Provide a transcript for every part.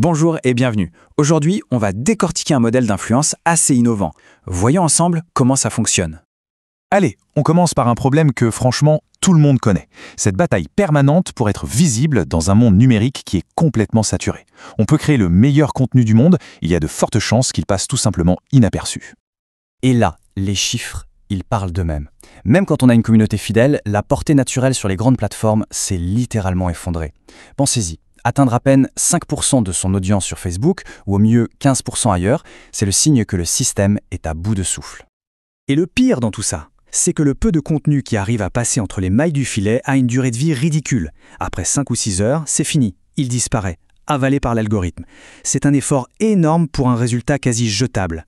Bonjour et bienvenue. Aujourd'hui, on va décortiquer un modèle d'influence assez innovant. Voyons ensemble comment ça fonctionne. Allez, on commence par un problème que franchement, tout le monde connaît. Cette bataille permanente pour être visible dans un monde numérique qui est complètement saturé. On peut créer le meilleur contenu du monde, il y a de fortes chances qu'il passe tout simplement inaperçu. Et là, les chiffres, ils parlent d'eux-mêmes. Même quand on a une communauté fidèle, la portée naturelle sur les grandes plateformes s'est littéralement effondrée. Pensez-y, atteindre à peine 5% de son audience sur Facebook, ou au mieux 15% ailleurs, c'est le signe que le système est à bout de souffle. Et le pire dans tout ça, c'est que le peu de contenu qui arrive à passer entre les mailles du filet a une durée de vie ridicule. Après 5 ou 6 heures, c'est fini, il disparaît, avalé par l'algorithme. C'est un effort énorme pour un résultat quasi jetable.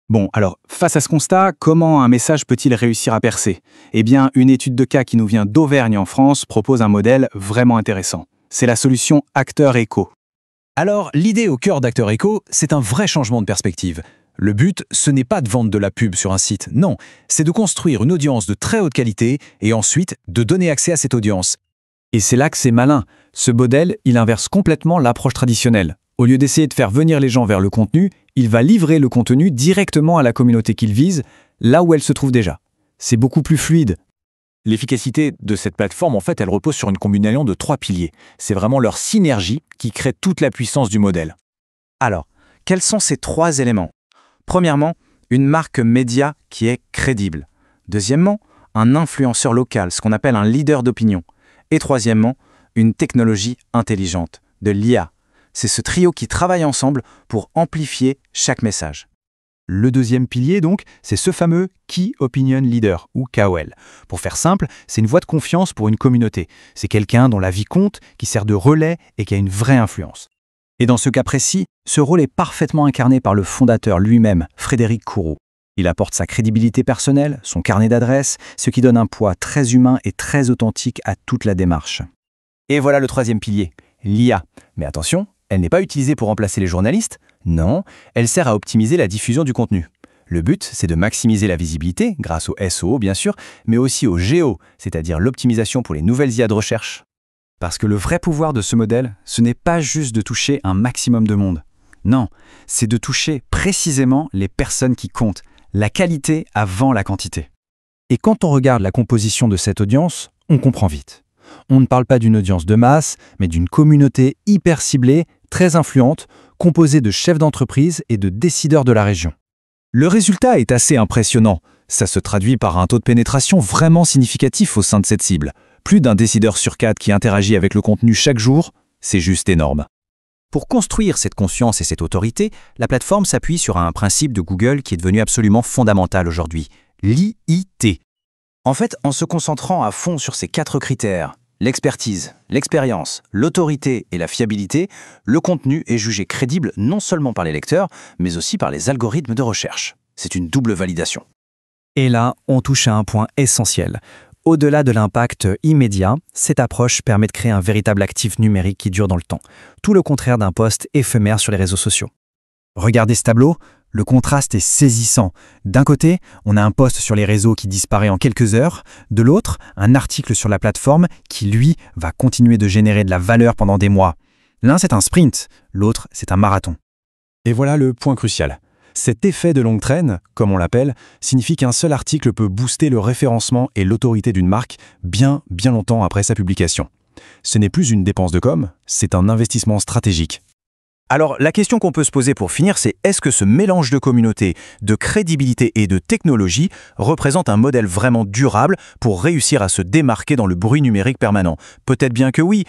Bon, alors, face à ce constat, comment un message peut-il réussir à percer? Eh bien, une étude de cas qui nous vient d'Auvergne en France propose un modèle vraiment intéressant. C'est la solution Acteur Echo. Alors, l'idée au cœur d'Acteur Echo, c'est un vrai changement de perspective. Le but, ce n'est pas de vendre de la pub sur un site, non, c'est de construire une audience de très haute qualité et ensuite de donner accès à cette audience. Et c'est là que c'est malin. Ce modèle, il inverse complètement l'approche traditionnelle. Au lieu d'essayer de faire venir les gens vers le contenu, il va livrer le contenu directement à la communauté qu'il vise, là où elle se trouve déjà. C'est beaucoup plus fluide. L'efficacité de cette plateforme, en fait, elle repose sur une combinaison de 3 piliers. C'est vraiment leur synergie qui crée toute la puissance du modèle. Alors, quels sont ces 3 éléments? Premièrement, une marque média qui est crédible. Deuxièmement, un influenceur local, ce qu'on appelle un leader d'opinion. Et troisièmement, une technologie intelligente, de l'IA. C'est ce trio qui travaille ensemble pour amplifier chaque message. Le deuxième pilier, donc, c'est ce fameux Key Opinion Leader, ou KOL. Pour faire simple, c'est une voix de confiance pour une communauté. C'est quelqu'un dont la vie compte, qui sert de relais et qui a une vraie influence. Et dans ce cas précis, ce rôle est parfaitement incarné par le fondateur lui-même, Frédéric Courreau. Il apporte sa crédibilité personnelle, son carnet d'adresses, ce qui donne un poids très humain et très authentique à toute la démarche. Et voilà le troisième pilier, l'IA. Mais attention, elle n'est pas utilisée pour remplacer les journalistes. Non, elle sert à optimiser la diffusion du contenu. Le but, c'est de maximiser la visibilité, grâce au SEO bien sûr, mais aussi au GEO, c'est-à-dire l'optimisation pour les nouvelles IA de recherche. Parce que le vrai pouvoir de ce modèle, ce n'est pas juste de toucher un maximum de monde. Non, c'est de toucher précisément les personnes qui comptent, la qualité avant la quantité. Et quand on regarde la composition de cette audience, on comprend vite. On ne parle pas d'une audience de masse, mais d'une communauté hyper ciblée, très influente, composée de chefs d'entreprise et de décideurs de la région. Le résultat est assez impressionnant. Ça se traduit par un taux de pénétration vraiment significatif au sein de cette cible. Plus d'un décideur sur 4 qui interagit avec le contenu chaque jour, c'est juste énorme. Pour construire cette conscience et cette autorité, la plateforme s'appuie sur un principe de Google qui est devenu absolument fondamental aujourd'hui, l'IIT. En fait, en se concentrant à fond sur ces 4 critères, l'expertise, l'expérience, l'autorité et la fiabilité, le contenu est jugé crédible non seulement par les lecteurs, mais aussi par les algorithmes de recherche. C'est une double validation. Et là, on touche à un point essentiel. Au-delà de l'impact immédiat, cette approche permet de créer un véritable actif numérique qui dure dans le temps, tout le contraire d'un post éphémère sur les réseaux sociaux. Regardez ce tableau, le contraste est saisissant. D'un côté, on a un post sur les réseaux qui disparaît en quelques heures, de l'autre, un article sur la plateforme qui, lui, va continuer de générer de la valeur pendant des mois. L'un, c'est un sprint, l'autre, c'est un marathon. Et voilà le point crucial. Cet effet de longue traîne, comme on l'appelle, signifie qu'un seul article peut booster le référencement et l'autorité d'une marque bien longtemps après sa publication. Ce n'est plus une dépense de com', c'est un investissement stratégique. Alors, la question qu'on peut se poser pour finir, c'est est-ce que ce mélange de communauté, de crédibilité et de technologie représente un modèle vraiment durable pour réussir à se démarquer dans le bruit numérique permanent? Peut-être bien que oui,